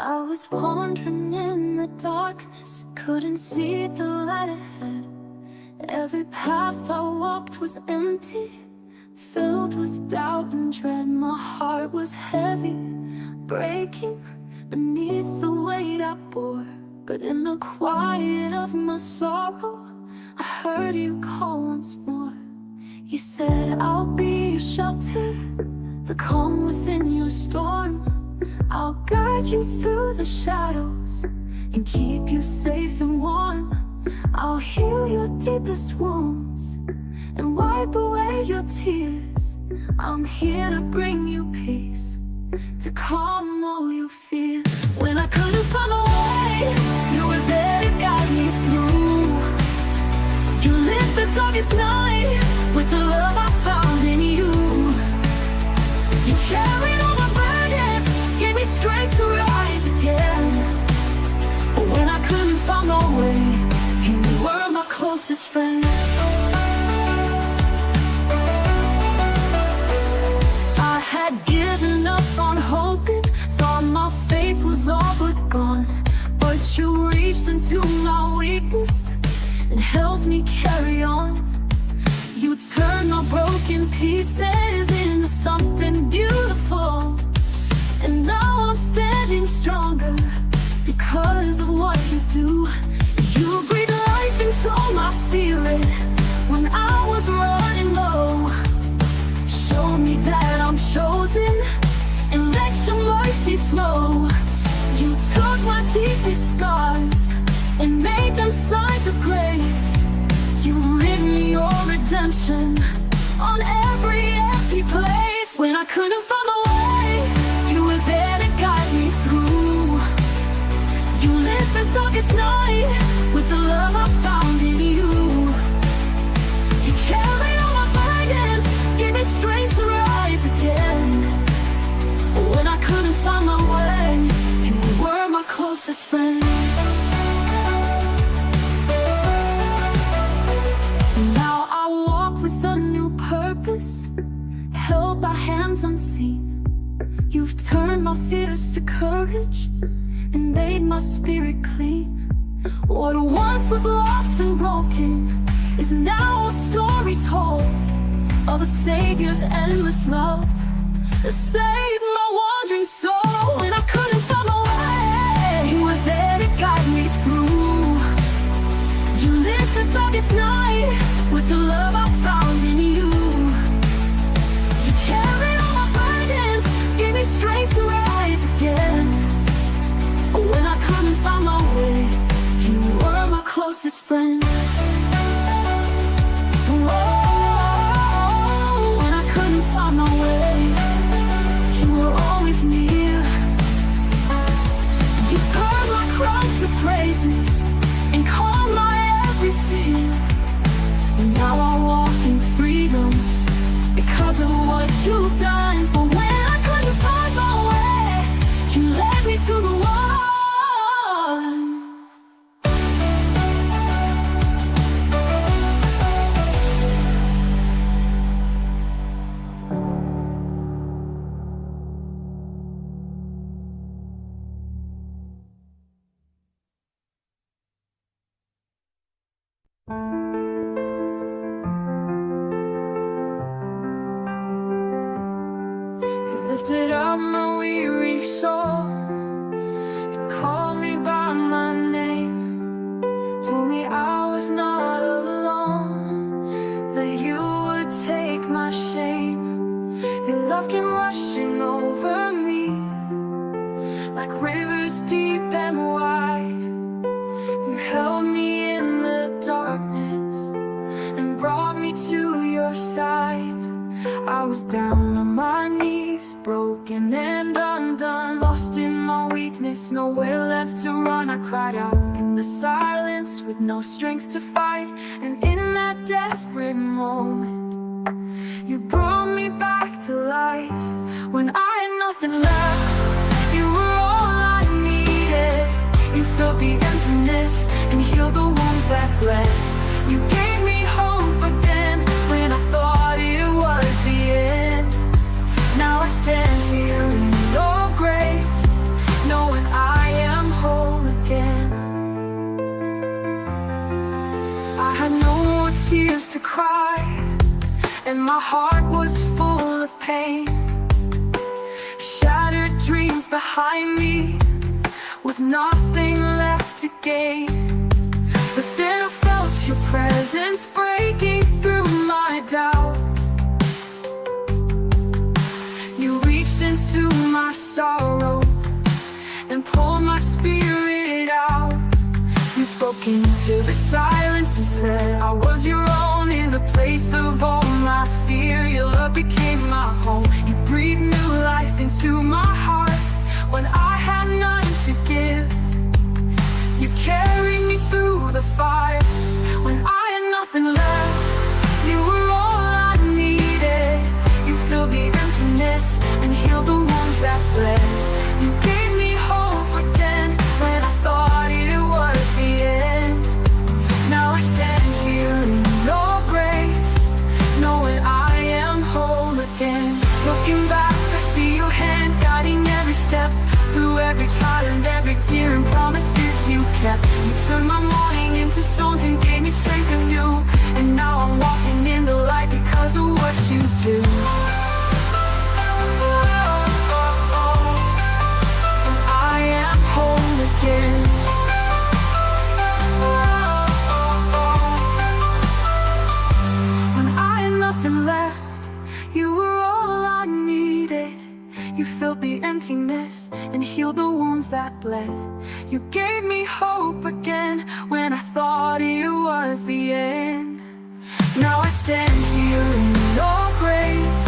I was wandering in the darkness, couldn't see the light ahead. Every path I walked was empty, filled with doubt and dread. My heart was heavy, breaking beneath the weight I bore. But in the quiet of my sorrow, I heard you call once more. You said, I'll be your shelter, the calm within your storm. I'll guide you through the shadows and keep you safe and warm. I'll heal your deepest wounds and wipe away your tears. I'm here to bring you peace, to calm all your fears. When I couldn't find a way, you were there to guide me through. You lit the darkest night with the love I found in you. You carried all my burdens, gave me strength to rise again. But when I couldn't find my way, you were my closest friend. I had given up on hoping, thought my faith was all but gone. But you reached into my weakness and helped me carry on. You turned my broken pieces into something beautiful. And now I'm standing stronger because of what you do. You breathe life into my spirit when I was running low. Show me that I'm chosen and let your mercy flow. You took my deepest scars and made them signs of grace. You written your redemption on every empty place. When I couldn't find a way, you were there to guide me through. You lit the darkest night with the love I found in you. You carried all my burdens, gave me strength to rise again. When I couldn't find my way, you were my closest friend. Now I walk with a new purpose, held by hands unseen. You've turned my fears to courage and made my spirit clean. What once was lost and broken is now a story told of a Savior's endless love that saved my wandering soul. When I couldn't find my way, you were there to guide me through. You lit the darkest night with the love I found in you. You carried all my burdens, gave me strength to rise again. When I couldn't find my way, you were my closest friend. When I couldn't find my way, you were always near. You turned my cries to praises and calmed my every fear. Now I walk in freedom because of what you've done. For when I couldn't find my way, you led me to the one. Lifted up my weary soul and called me by my name. Told me I was not alone, that you would take my shame. Your love came rushing over me like rivers deep and wide. You held me in the darkness and brought me to your side. I was down on my knees, broken and undone, lost in my weakness, nowhere left to run. I cried out in the silence with no strength to fight. And in that desperate moment, you brought me back to life. When I had nothing left, you were all I needed. You filled the emptiness and healed the wounds that bled. You gave me hope again when I thought it was the end. Now I stand here in your grace, knowing I and my heart was full of pain. Shattered dreams behind me, with nothing left to gain. But then I felt your presence breaking through my doubt. You reached into my sorrow and pulled my spirit out. You spoke into the silence and said I was your own. In the place of all my fear, your love became my home. You breathed new life into my heart when I had none to give. You carried me through the fire when I had nothing left. You were all I needed. You filled the emptiness and healed the wounds that bled. You gave me hope again when I thought it was the end. Now I stand here in your grace, knowing I am whole again. Looking back, I see your hand guiding every step, through every trial and every tear, and promises you kept. You turned my mourning into songs and gave me strength anew. And now I'm walking in the light because of what you do. I am whole again. When I had nothing left, you were all I needed. You filled the emptiness and healed the wounds that bled. You gave me hope again when I thought it was the end. Now I stand here in your grace,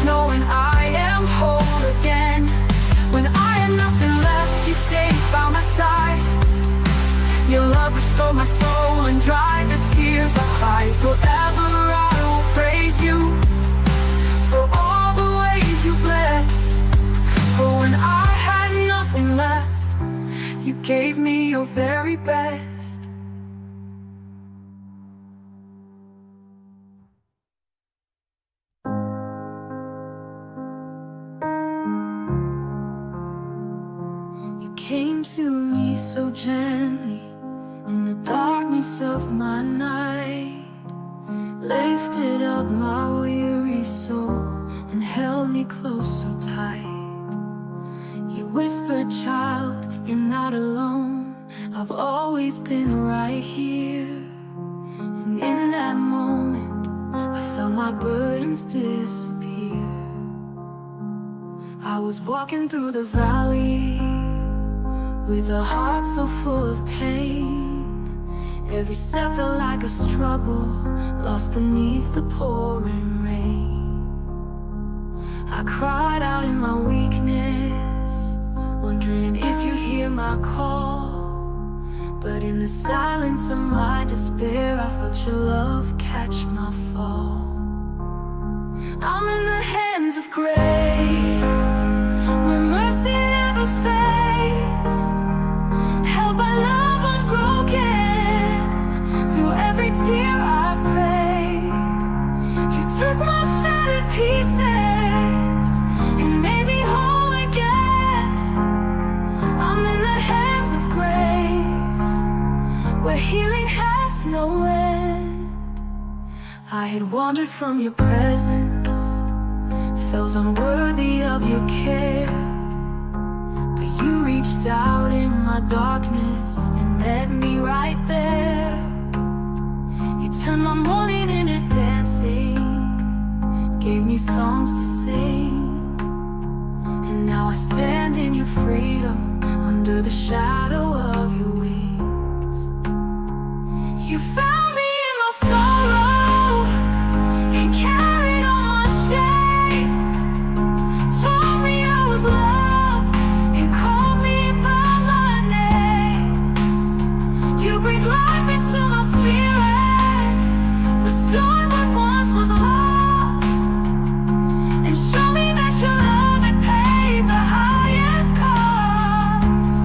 knowing I am whole again. When I had nothing left, you stayed by my side. Your love restored my soul and dried the tears I cried. Forever I will praise you for all the ways you blessed. For when I had nothing left, you gave me your very best. You came to me so gently in the darkness of my night, lifted up my weary soul and held me close so tight. You whispered, child, you're not alone. I've always been right here. And in that moment, I felt my burdens disappear. I was walking through the valley with a heart so full of pain. Every step felt like a struggle, lost beneath the pouring rain. I cried out in my weakness, wondering if you'd hear my call. But in the silence of my despair, I felt your love catch my fall. I'm in the hands of grace, where mercy never fades, held by love unbroken. Through every tear I've prayed, you took my shattered pieces and made me whole again. I'm in the hands of grace, where healing has no end. I had wandered from your presence, felt unworthy of your care, but you reached out in my darkness and met me right there. You turned my mourning into dancing, gave me songs to sing. And now I stand in your freedom, under the shadow of your wings. You found me in my sorrow and carried all my shame, told me I was loved and called me by my name. You breathed life into my spirit, restored what once was lost, and showed me that your love had paid the highest cost.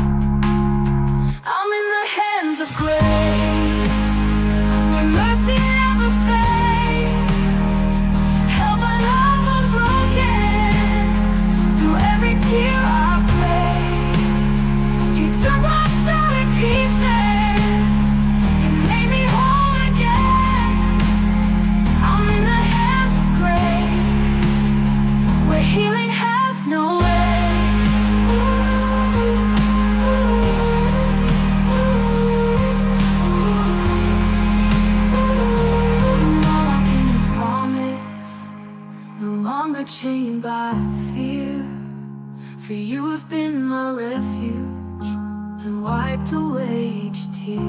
my refuge and wiped away each tear.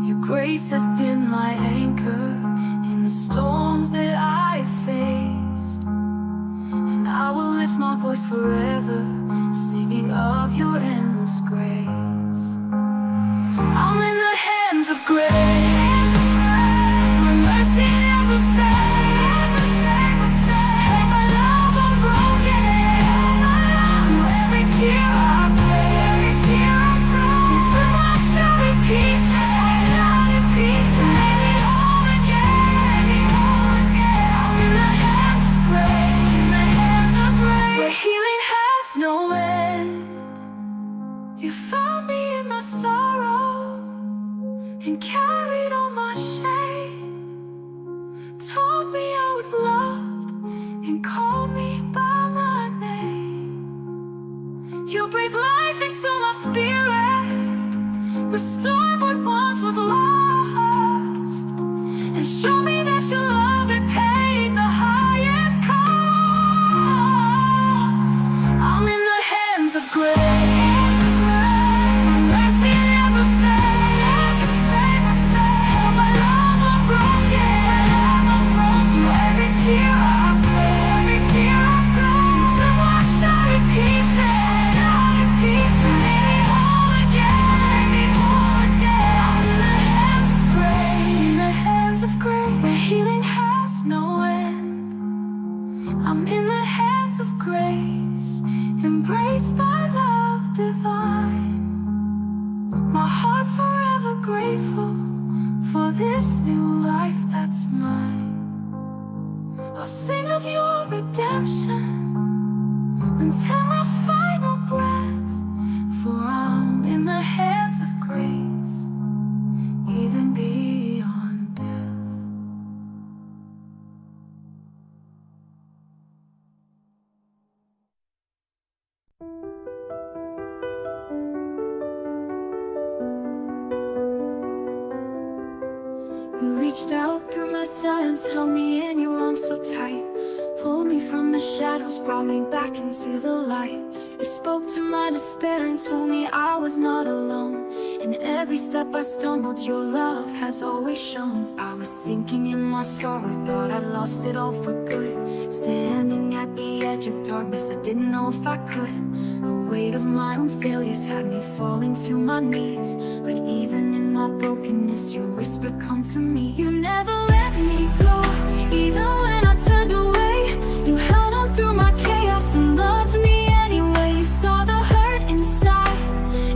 Your grace has been my anchor in the storms that I faced, and I will lift my voice forever, singing of your endless grace. I'm in the hands of grace, where mercy never fails, and my love unbroken. Through every tear I bled, you took my shattered pieces, and made me whole again. I'm in the hands of grace, where healing has no end. You found me in my sorrow and carried all my shame, told me I was loved and called me by my name. You breathe life into my spirit, restored what once was lost, and show me that your love had paid the highest cost. I'm in the hands of grace. I'm in the hands of grace, embraced by love divine. My heart forever grateful for this new life that's mine. I'll sing of your redemption until my final breath, for I'm in the hands of grace, even beyond death. You reached out through my silence, held me in your arms so tight, pulled me from the shadows, brought me back into the light. You spoke to my despair and told me I was not alone. And every step I stumbled, your love has always shown. I was sinking in my sorrow, thought I'd lost it all for good, standing at the edge of darkness, I didn't know if I could. The weight of my own failures had me falling to my knees, but even in my brokenness, you whispered, come to me. You never let me go, even when I turned away. You held on through my chaos and loved me anyway. You saw the hurt inside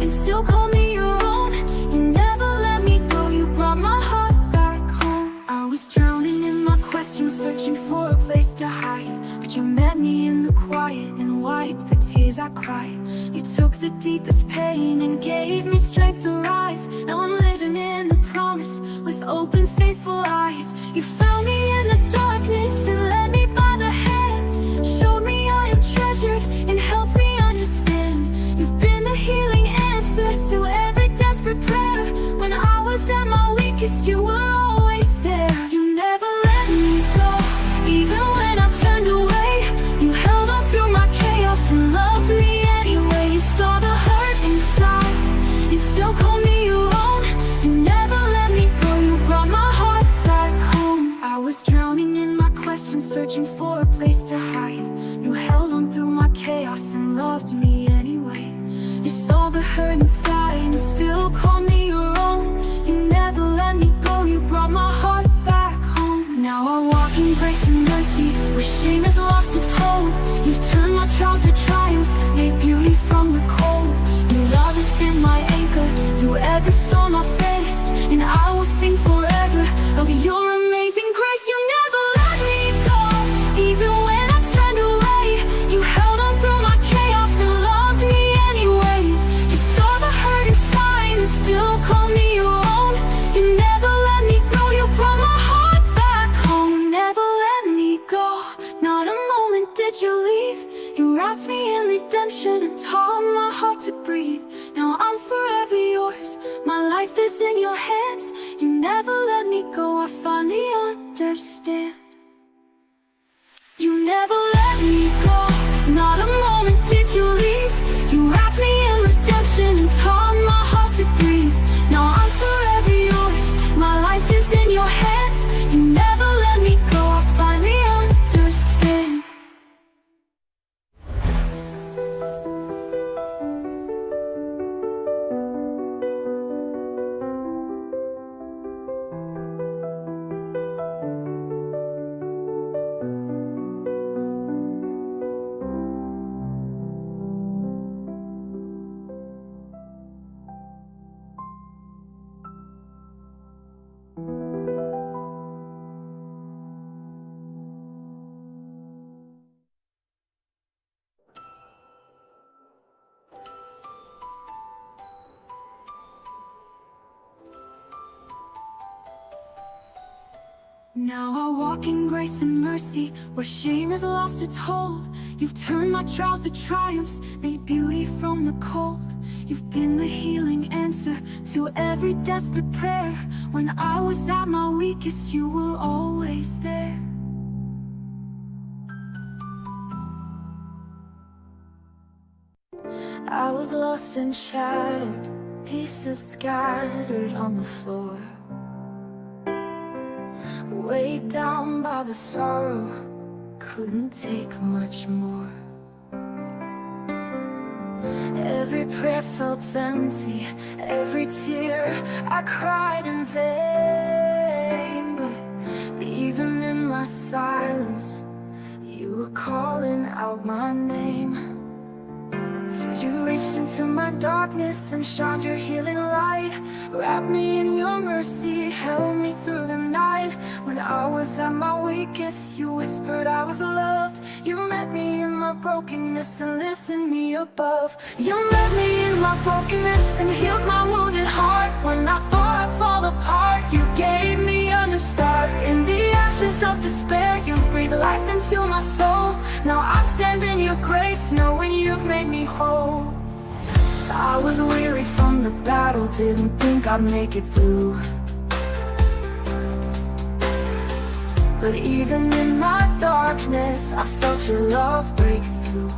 and still called me your own. You never let me go, you brought my heart back home. I was drowning in my questions, searching for a place to hide, but you met me in the quiet and wiped the tears I cried. You took the deepest pain and gave me strength to rise. Now I'm living in the promise with open, faithful eyes. You found me in the darkness and led me by the hand, showed me I am treasured and helped me understand. You've been the healing answer to every desperate prayer. When I was at my weakest, you were always there. You never let me go, even when I turned away. You held on through my chaos and loved me anyway. You saw the hurt inside and still called me your own. You never let me go, you brought my heart back home. I was drowning in my questions, searching for a place to hide. You held on through my chaos and loved me anyway. You saw the hurt inside and still called me your own. You never let me go, you brought my heart back home. Now I walk in grace and mercy, where shame has lost its hold. You've turned my trials to triumphs, made beauty from the cold. Your love has been my anchor through every storm I faced, and I will sing forever of your amazing grace. You never let me go, even when I turned away. You held on through my chaos and loved me anyway. You saw the hurt inside and still called me your own. You never let me go, you brought my heart back home. You never let me go, not a moment did you leave. You wrapped me in redemption and taught my heart to breathe. Now I'm forever yours, my life is in your hands. You never let me go, I finally understand. You never let me go, not a moment did you leave. Now I walk in grace and mercy, where shame has lost its hold. You've turned my trials to triumphs, made beauty from the cold. You've been the healing answer to every desperate prayer. When I was at my weakest, you were always there. I was lost and shattered, pieces scattered on the floor, weighed down by the sorrow, couldn't take much more. Every prayer felt empty, every tear I cried in vain. But even in my silence, you were calling out my name. You reached into my darkness and shined your healing light. Wrapped me in your mercy, held me through the night. When I was at my weakest, you whispered I was loved. You met me in my brokenness and lifted me above. You met me in my brokenness and healed my wounded heart. When I thought I'd fall apart, you gave me a new start. In the ashes of despair, you breathed life into my soul. Now I stand in your grace, knowing you've made me whole. I was weary from the battle, didn't think I'd make it through. But even in my darkness, I felt your love break through.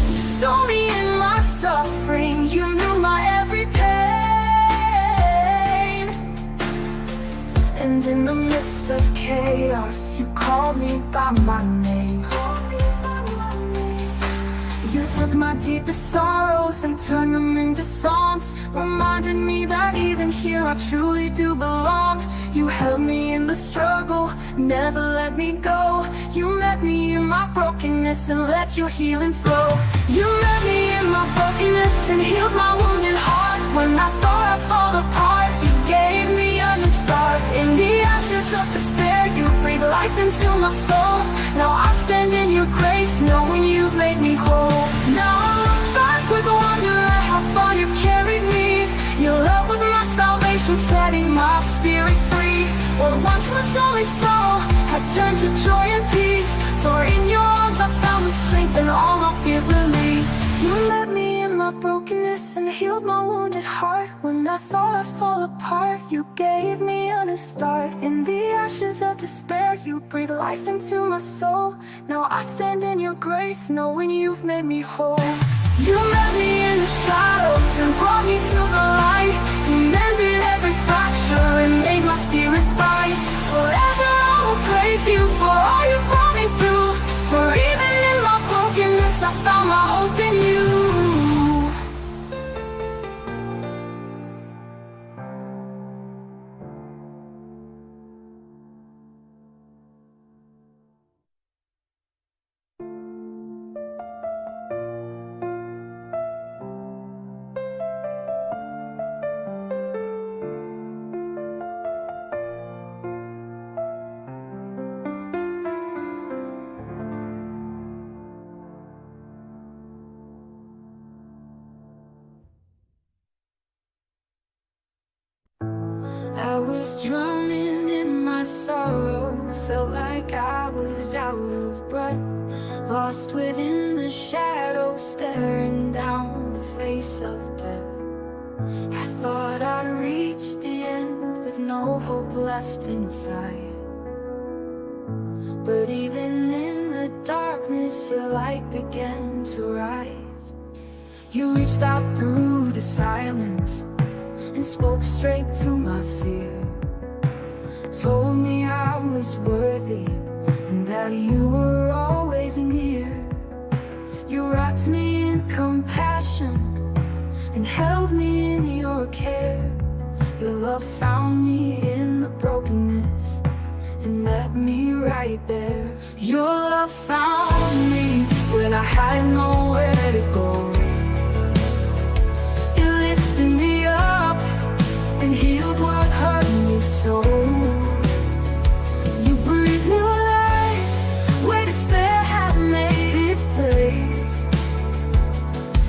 You saw me in my suffering, you knew my every pain. And in the midst of chaos, you called me by my name. You took my deepest sorrows and turned them into songs, reminded me that even here I truly do belong. You held me in the struggle, never let me go. You met me in my brokenness and let your healing flow. You met me in my brokenness and healed my wounded heart. When I thought I'd fall apart, you gave me a new start. In the ashes of despair, you breathed life into my soul. Now I stand in your grace, knowing you've made me whole. Now I look back with wonder at how far you've carried me. Your love was my salvation, setting my spirit free. What once was only sorrow has turned to joy and peace. For in your arms I found the strength and all my fears released. You met me in my brokenness and healed my wounded heart. When I thought I'd fall apart, you gave me a new start. In the ashes of despair, you breathed life into my soul. Now I stand in your grace, knowing you've made me whole. You met me in the shadows and brought me to the light. You mended every fracture and made my spirit bright. Forever I will praise you for all you brought me through. For even in my brokenness, I found my hope in you. I was drowning in my sorrow, felt like I was out of breath, lost within the shadows, staring down the face of death. I thought I'd reached the end with no hope left inside. But even in the darkness, your light began to rise. You reached out through the silence and spoke straight to my fear. Told me I was worthy and that you were always near. You wrapped me in compassion and held me in your care. Your love found me in the brokenness and met me right there. Your love found me when I had nowhere to go. It lifted me up and healed what hurt me so. You breathed new life where despair had made its place.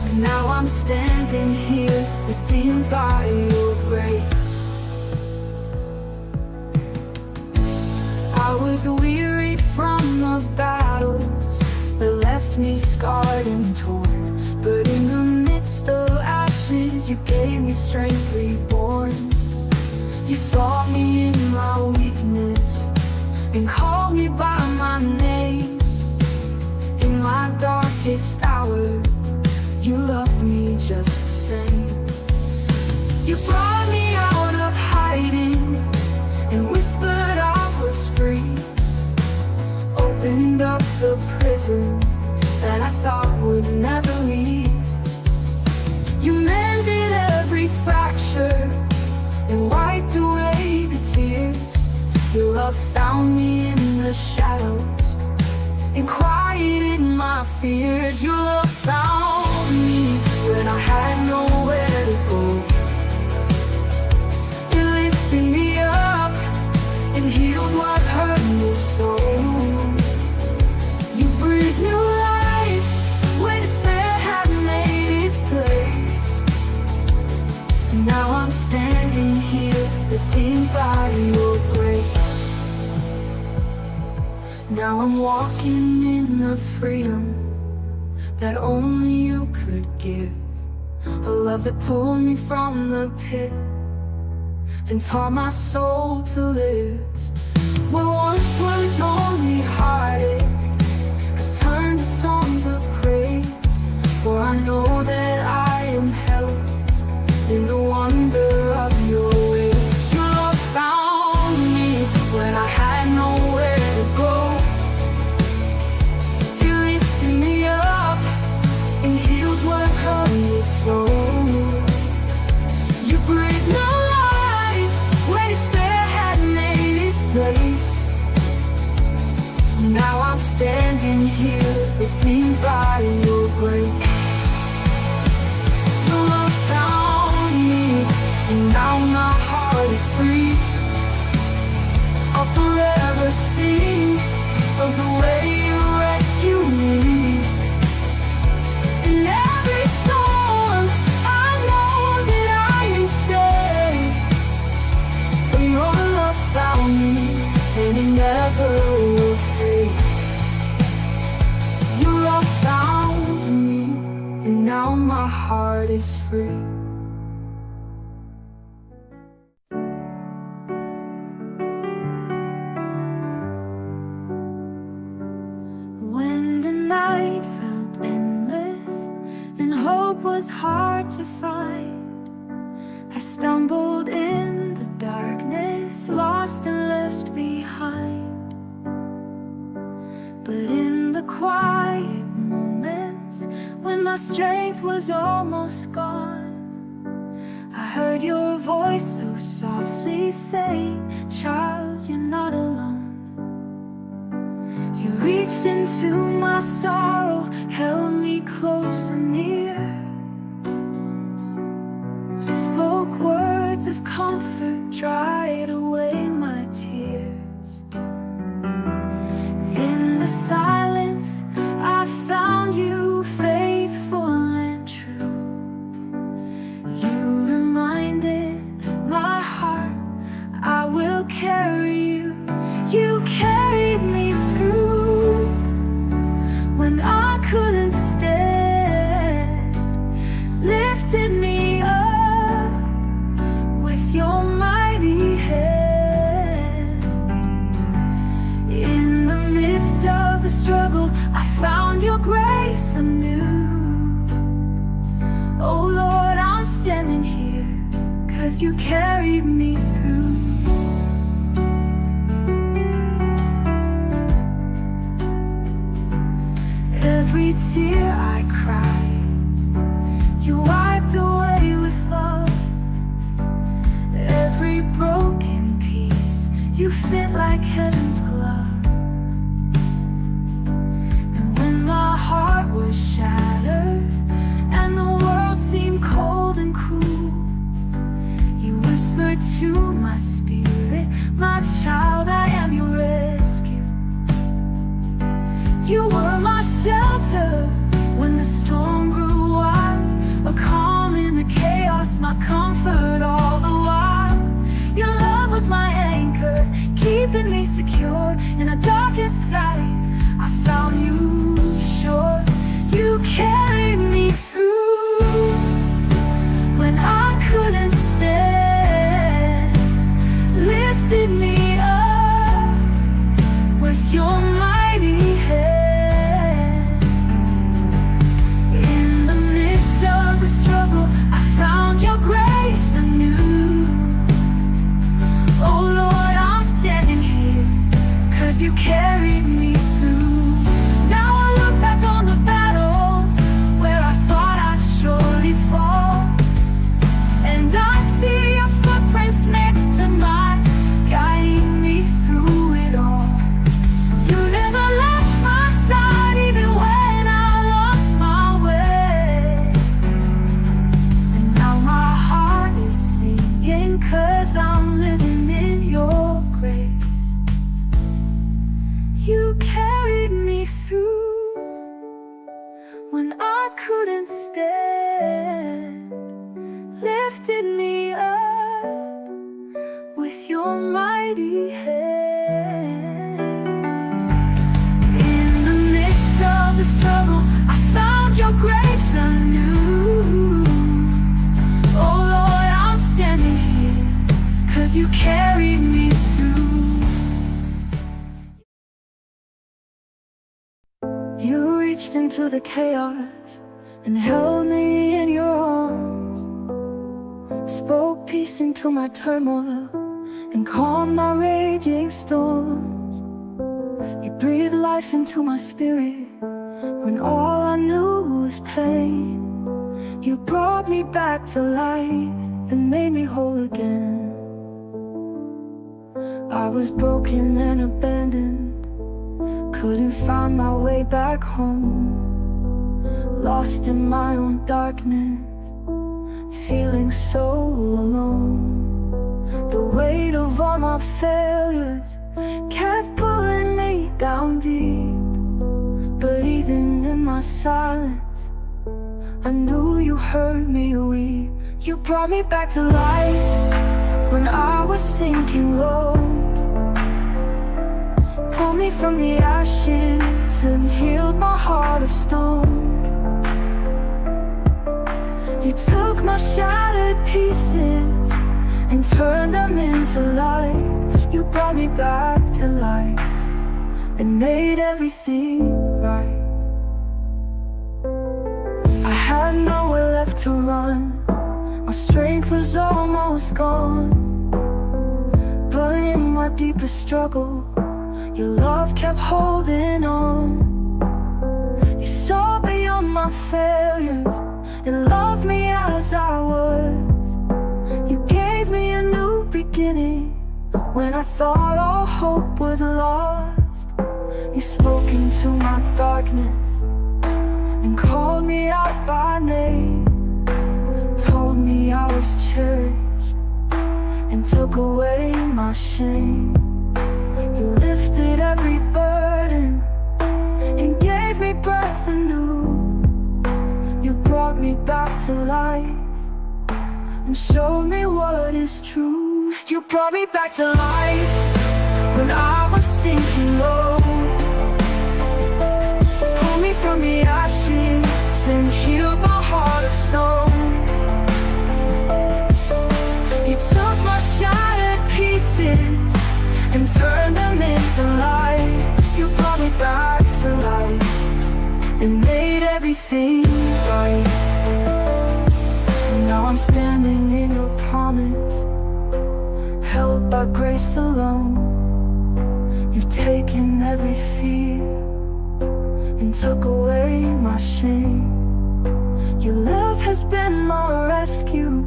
And now I'm standing here, redeemed by your grace. darkest hour, you loved me just the same. You brought me out of hiding and whispered I was free. Opened up the prison that I thought would never leave. You mended every fracture and wiped away the tears. Your love found me in the shadows and quieted my fears. Your love found me when I had nowhere to go. It lifted me up and healed what hurt me so. You breathed new life when despair had made its place. Now I'm standing here, redeemed by your grace. Now I'm walking in the freedom that only you could give. A love that pulled me from the pit and taught my soul to live. What once was only heartache has turned to songs of praise. For I know that I am held in the wonder of your ways. Your love found me when I had nowhere to go. You lifted me up and healed what hurt me so. You breathed new life when despair had made its place. Now I'm standing here, redeemed by your grace. Your love found me, and now my heart is free. I'll forever sing of the way you rescued me. In every storm, I know that I am safe. For your love found me, and it never will fade. Your love found me, and now my heart is free. When the night felt endless and hope was hard to find, I stumbled in the darkness, lost and left behind. But in the quiet moments, when my strength was almost gone, I heard your voice so softly say, "Child, you're not alone." You reached into my sorrow, held me close and near, spoke words of comfort, dried away my tears. In the silence, I found you faithful and true. You reminded my heart, I will carry you. You carried me through when I couldn't stand, lifted me up with your mighty hand. In the midst of the struggle, I found your grace anew. Oh Lord, I'm standing here 'cause you carried me through. Every tear I cried, you wiped away with love. Every broken piece, you fit like heaven's glove. And when my heart was shattered and the world seemed cold and cruel, you whispered to my spirit, "My child, I am your rescue." You were my shelter when the storm grew wild, a calm in the chaos, my comfort all the while. Your love was my anchor, keeping me secure. In the darkest night, I found you sure. You carried me through when I couldn't stand, lifted me up with your mighty hand. reached into the chaos and held me in your arms, spoke peace into my turmoil and calmed my raging storms. You breathed life into my spirit when all I knew was pain. You brought me back to life and made me whole again. I was broken and abandoned, couldn't find my way back home, lost in my own darkness, feeling so alone. The weight of all my failures kept pulling me down deep, but even in my silence, I knew you heard me weep. You brought me back to life when I was sinking low, pulled me from the ashes and healed my heart of stone. You took my shattered pieces and turned them into light. You brought me back to life and made everything right. I had nowhere left to run, my strength was almost gone, but in my deepest struggle, your love kept holding on. You saw beyond my failures and loved me as I was. You gave me a new beginning when I thought all hope was lost. You spoke into my darkness and called me out by name, told me I was cherished and took away my shame. You lifted every burden and gave me breath anew. You brought me back to life and showed me what is true. You brought me back to life when I was sinking low, pulled me from the ashes and healed my heart of stone. You took my shattered pieces and turned them into light. You brought me back to life and made everything right. Now I'm standing in your promise, held by grace alone. You've taken every fear and took away my shame. Your love has been my rescue,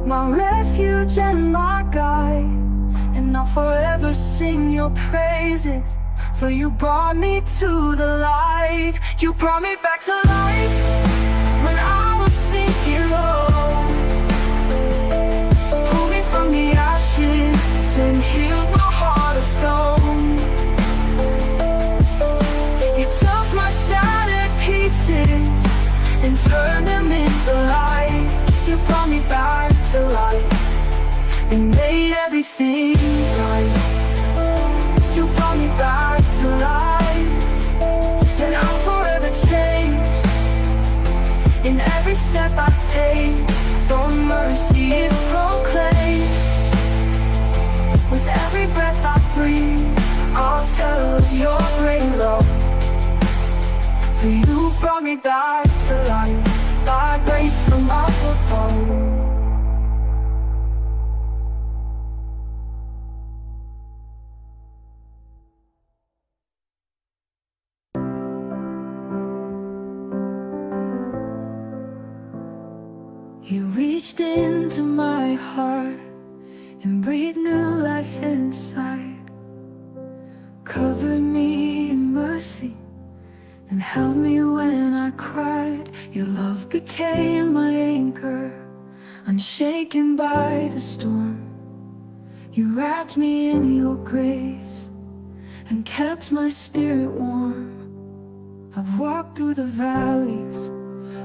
my refuge and my guide, and I'll forever sing your praises, for you brought me to the light. You brought me back to life when I was sinking low, pulled me from the ashes and healed my heart of stone. You took my shattered pieces and turned them into light. You brought me back to life and made everything right. You brought me back to life, and I'm forever changed. In every step I take, your mercy is proclaimed. With every breath I breathe, I'll tell of your great love. For you brought me back to life, by grace from up above. You reached into my heart and breathed new life inside, covered me in mercy and held me when I cried. Your love became my anchor, unshaken by the storm. You wrapped me in your grace and kept my spirit warm. I've walked through the valleys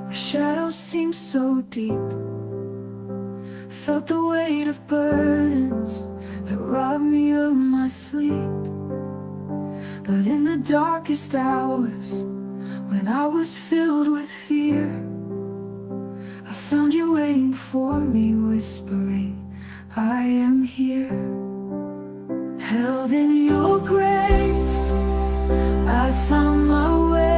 where shadows seem so deep, felt the weight of burdens that robbed me of my sleep. But in the darkest hours, when I was filled with fear, I found you waiting for me, whispering, I am here. Held in your grace, I found my way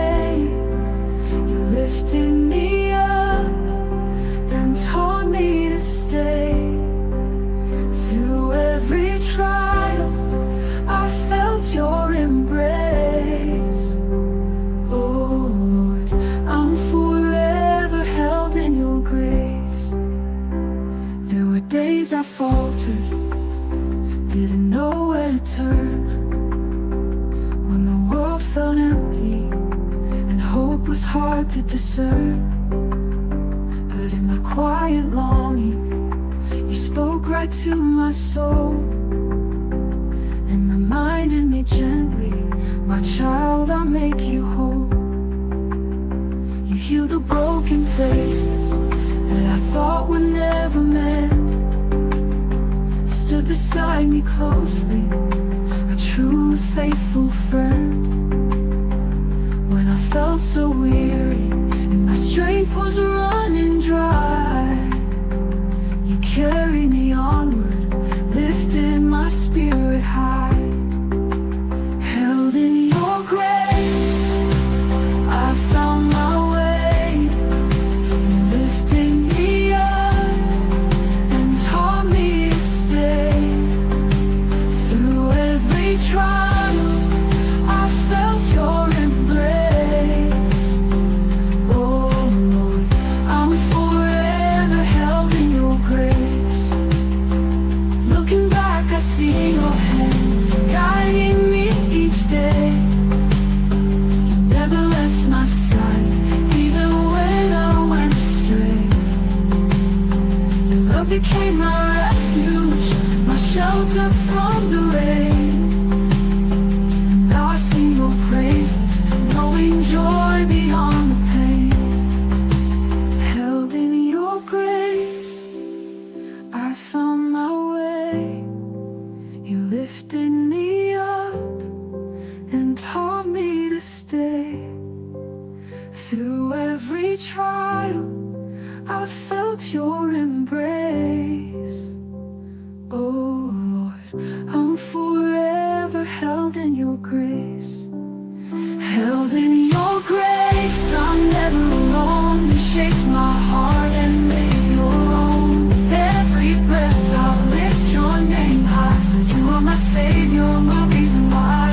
was hard to discern, but in my quiet longing, you spoke right to my soul and reminded me gently, my child, I'll make you whole. You heal the broken places that I thought were never mend. Stood beside me closely, a true and faithful friend. When I felt so weary and my strength was running dry, you carried me onward, lifted my spirit high. Held in your grace, I found my way. You lifted me up and taught me to stay. Through every trial, I felt your embrace. Oh Lord, I'm forever held in your grace. Looking back, I see your hand guiding me each day. You never left my side, even when I went astray. Your love became my refuge, my shelter from the rain. Now I sing your praises, knowing joy beyond the pain. Held in your grace, I found my way. You lifted me up and taught me to stay. Through every trial, I felt your embrace. Oh Lord, I'm forever held in your grace. Held in your grace, I'm never alone. You shaped my heart and made your own. With every breath, I'll lift your name high. For you are my Savior, my reason why.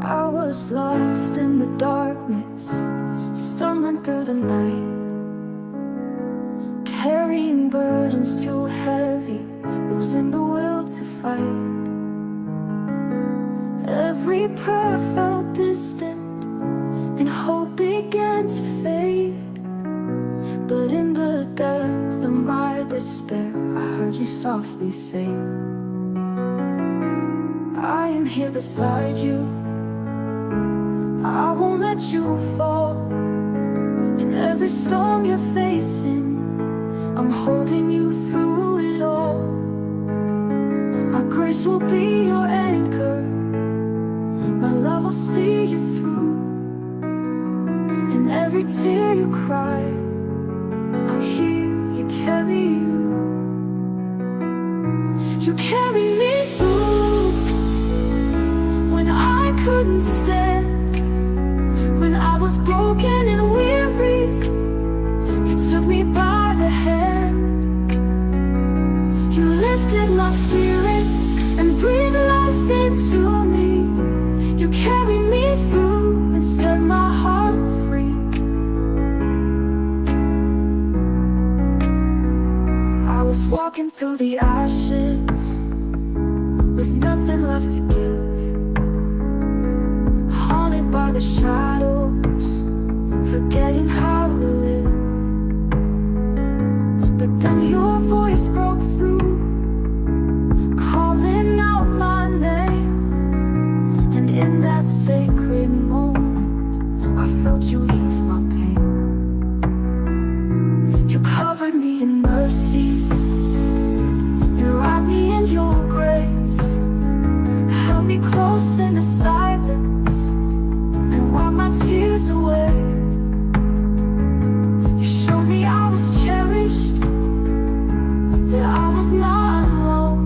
I was lost in the darkness, stumbling through the night, carrying burdens too heavy, losing the will to fight. Every prayer felt distant, and hope began to fade. But in the depth of my despair, I heard you softly say, I am here beside you, I won't let you fall. In every storm you're facing, I'm holding you through it all. My grace will be your anchor, my love will see you through. In every tear you cry, I'm here, you carry you. You carry me through when I couldn't stand. When I was broken and weary, you took me by the hand. You lifted my spirit and breathed life into me. You carried me through and set my heart free. I was walking through the ashes with nothing left to give, haunted by the shadows, forgetting how to live. But then your voice broke through, calling out my name. And in that sacred moment, I felt you ease my pain. You covered me in mercy, you wrapped me in your grace, held me close in the silence, and wipe my tears away. You showed me I was cherished, that I was not alone.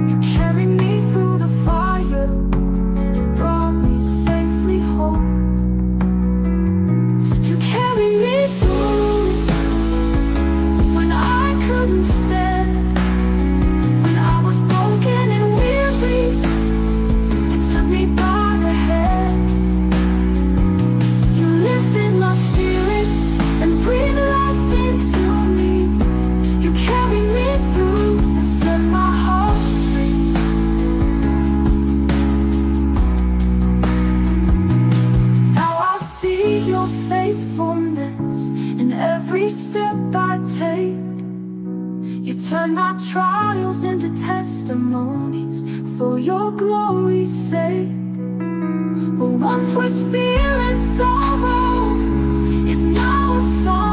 You carried me through the fire and brought me safely home. You carried me through when I couldn't stand. trials into testimonies for your glory's sake. What once was fear and sorrow is now a song.